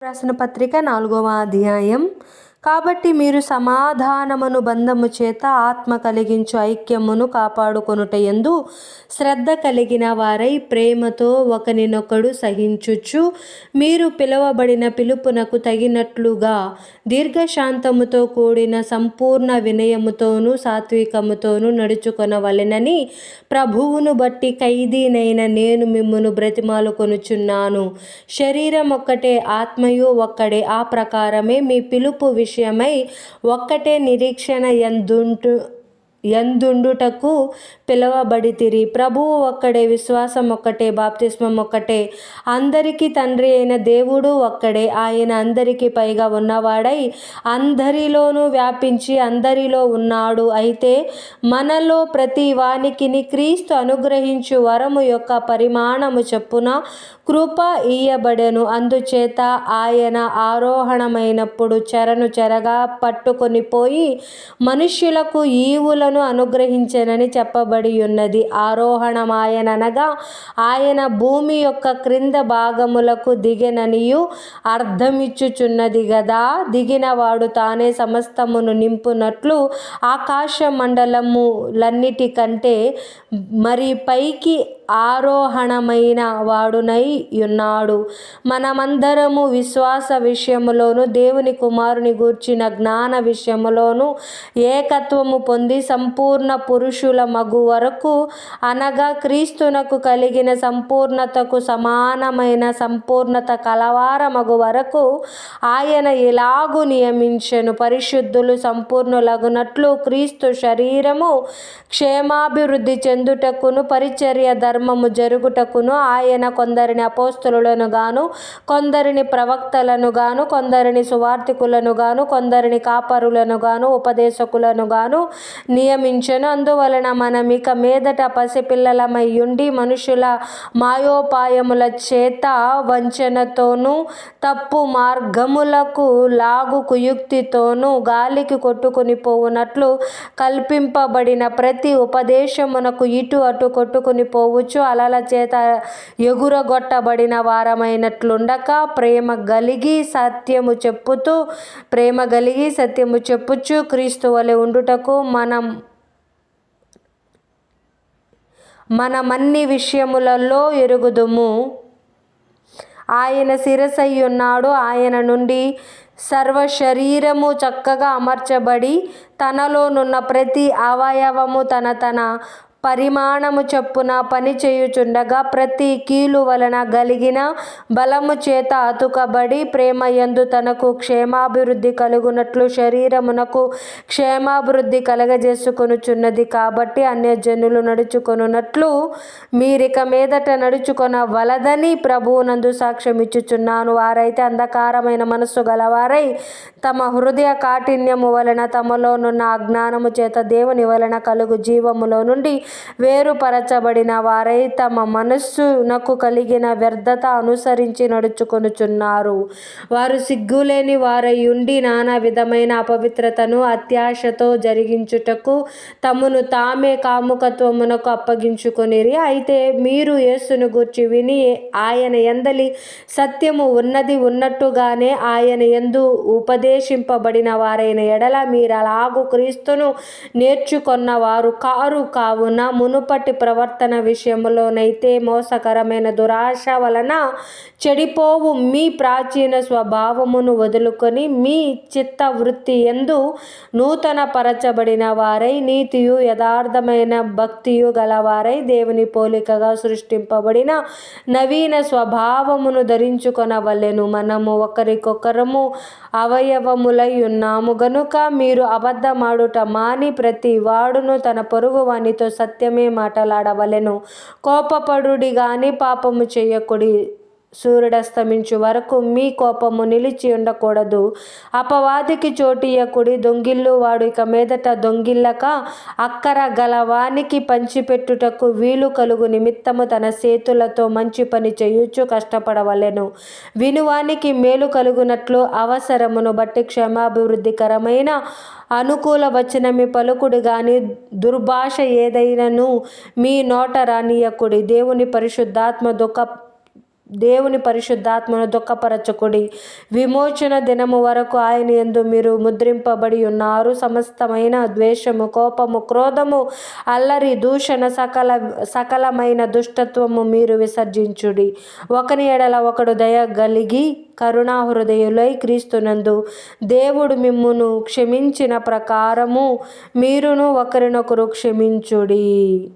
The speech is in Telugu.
రాసిన పత్రిక 4వ అధ్యాయం. కాబట్టి మీరు సమాధానమును బంధము చేత ఆత్మ కలిగించు ఐక్యమును కాపాడుకొనుటయందు శ్రద్ధ కలిగిన వారై ప్రేమతో ఒకనినొకడు సహించుచు మీరు పిలువబడిన పిలుపునకు తగినట్లుగా దీర్ఘశాంతముతో కూడిన సంపూర్ణ వినయముతోనూ సాత్వికముతోనూ నడుచుకొనవలెనని ప్రభువును బట్టి ఖైదీనైన నేను మిమ్మును బ్రతిమాలుకొనుచున్నాను. శరీరం ఒక్కటే, ఆత్మయు ఒక్కడే. ఆ ప్రకారమే మీ పిలుపు విషయమై ఒక్కటే నిరీక్షణ యందుండుటకు పిలువబడితిరి. ప్రభువు ఒక్కడే, విశ్వాసం ఒక్కటే, బాప్తిస్మం ఒక్కటే, అందరికీ తండ్రి అయిన దేవుడు ఒక్కడే. ఆయన అందరికీ పైగా ఉన్నవాడై అందరిలోనూ వ్యాపించి అందరిలో ఉన్నాడు. అయితే మనలో ప్రతి వానికిని క్రీస్తు అనుగ్రహించు వరము యొక్క పరిమాణము చొప్పున కృప ఇయ్యబడెను. అందుచేత ఆయన ఆరోహణమైనప్పుడు చెరగా పట్టుకొని పోయి మనుష్యులకు ఈవులను అనుగ్రహించెనని చెప్పబడి ఉన్నది. ఆరోహణమాయననగా ఆయన భూమి యొక్క క్రింద భాగములకు దిగెననియు అర్థమిచ్చుచున్నది గదా. దిగినవాడు తానే సమస్తమును నింపునట్లు ఆకాశ మండలములన్నిటికంటే మరి పైకి ఆరోహణమైన వాడునై ఉన్నాడు. మనమందరము విశ్వాస విషయములోను దేవుని కుమారుని గూర్చిన జ్ఞాన విషయములోను ఏకత్వము పొంది సంపూర్ణ పురుషుల మగు వరకు, అనగా క్రీస్తునకు కలిగిన సంపూర్ణతకు సమానమైన సంపూర్ణత కలవారమగు వరకు ఆయన ఇలాగు నియమించెను. పరిశుద్ధులు సంపూర్ణులగునట్లు క్రీస్తు శరీరము క్షేమాభివృద్ధి చెందుటకును పరిచర్య ధర్మము జరుగుటకును ఆయన కొందరిని అపోస్తలులను గాను, కొందరిని ప్రవక్తలను గాను, కొందరిని సువార్తికులను గాను, కొందరిని కాపరులను గాను, ఉపదేశకులను గాను నియమించెను. అందువలన మనమిక మీదట పసిపిల్లలమై ఉండి మనుషుల మాయోపాయముల చేత వంచనతోనూ తప్పు మార్గములకు లాగు కుయుక్తితోనూ గాలికి కొట్టుకుని పోవునట్లు కల్పింపబడిన ప్రతి ఉపదేశమునకు ఇటు అటు కొట్టుకుని పోవచ్చు అలల చేత ఎగురగొట్టబడిన వారమైనట్లుండక ప్రేమ కలిగి సత్యము చెప్పుచు క్రీస్తు వలె ఉండుటకు మనమన్ని విషయములలో ఎరుగుదుము. ఆయన శిరస్సయ్యున్నాడు. ఆయన నుండి సర్వశరీరము చక్కగా అమర్చబడి తనలోనున్న ప్రతి అవయవము తన పరిమాణము చొప్పున పనిచేయుచుండగా ప్రతి కీలు వలన కలిగిన బలము చేత అతుకబడి ప్రేమయందు తనకు క్షేమాభివృద్ధి కలుగునట్లు శరీరమునకు క్షేమాభివృద్ధి కలగజేసుకొనుచున్నది. కాబట్టి అన్యజనులు నడుచుకొనున్నట్లు మీరిక మీదట నడుచుకొనవలదని ప్రభువునందు సాక్ష్యం ఇచ్చుచున్నాను. వారైతే అంధకారమైన మనస్సు గలవారై తమ హృదయ కాఠిన్యము వలన తమలోనున్న అజ్ఞానము చేత దేవుని వలన కలుగు జీవములో నుండి వేరుపరచబడిన వారై తమ మనస్సునకు కలిగిన వ్యర్థత అనుసరించి నడుచుకొనుచున్నారు. వారు సిగ్గులేని వారై ఉండి నానా విధమైన అపవిత్రతను అత్యాశతో జరిగించుటకు తమను తామే కాముకత్వమునకు అప్పగించుకొనిరి. అయితే మీరు యేసును గూర్చి విని ఆయన యందలి సత్యము ఉన్నట్టుగానే ఆయన యందు ఉపదేశింపబడిన వారైన ఎడల మీరలాగు క్రీస్తును నేర్చుకొన్నవారు కారు. కావున మునుపటి ప్రవర్తన విషయములోనైతే మోసకరమైన దురాశ వలన చెడిపోవు మీ ప్రాచీన స్వభావమును వదులుకొని మీ చిత్తవృత్తి యందు నూతన పరచబడిన వారై నీతియు యథార్థమైన భక్తియు గలవారై దేవుని పోలికగా సృష్టింపబడిన నవీన స్వభావమును ధరించుకొనవలెను. మనము ఒకరికొకరము అవయవములై ఉన్నాము గనుక మీరు అబద్ధమాడుట మాని ప్రతి వాడును తన పొరుగు వానితో సత్యమే మాటలాడవలెను. కోపపడుడి గాని పాపము చేయకుడి. సూర్యుడస్తమించు వరకు మీ కోపము నిలిచి ఉండకూడదు. అపవాదికి చోటియ్యకుడి. దొంగిల్లు వాడు ఇక మీదట దొంగిల్లక అక్కర గలవానికి పంచిపెట్టుటకు వీలు కలుగు నిమిత్తము తన చేతులతో మంచి పని చేయుచు కష్టపడవలెను. వినువానికి మేలు కలుగునట్లు అవసరమును బట్టి క్షేమాభివృద్ధికరమైన అనుకూల వచనమి పలుకుడు గాని దుర్భాష ఏదైనను మీ నోట రానియకుడి. దేవుని పరిశుద్ధాత్మ దేవుని పరిశుద్ధాత్మను దుఃఖపరచకుడి. విమోచన దినము వరకు ఆయన యందు మీరు ముద్రింపబడి ఉన్నారు. సమస్తమైన ద్వేషము, కోపము, క్రోధము, అల్లరి, దూషణ, సకలమైన దుష్టత్వము మీరు విసర్జించుడి. ఒకని ఎడల ఒకడు దయ గలిగి కరుణాహృదయులై క్రీస్తునందు దేవుడు మిమ్మును క్షమించిన ప్రకారము మీరును ఒకరినొకరు క్షమించుడి.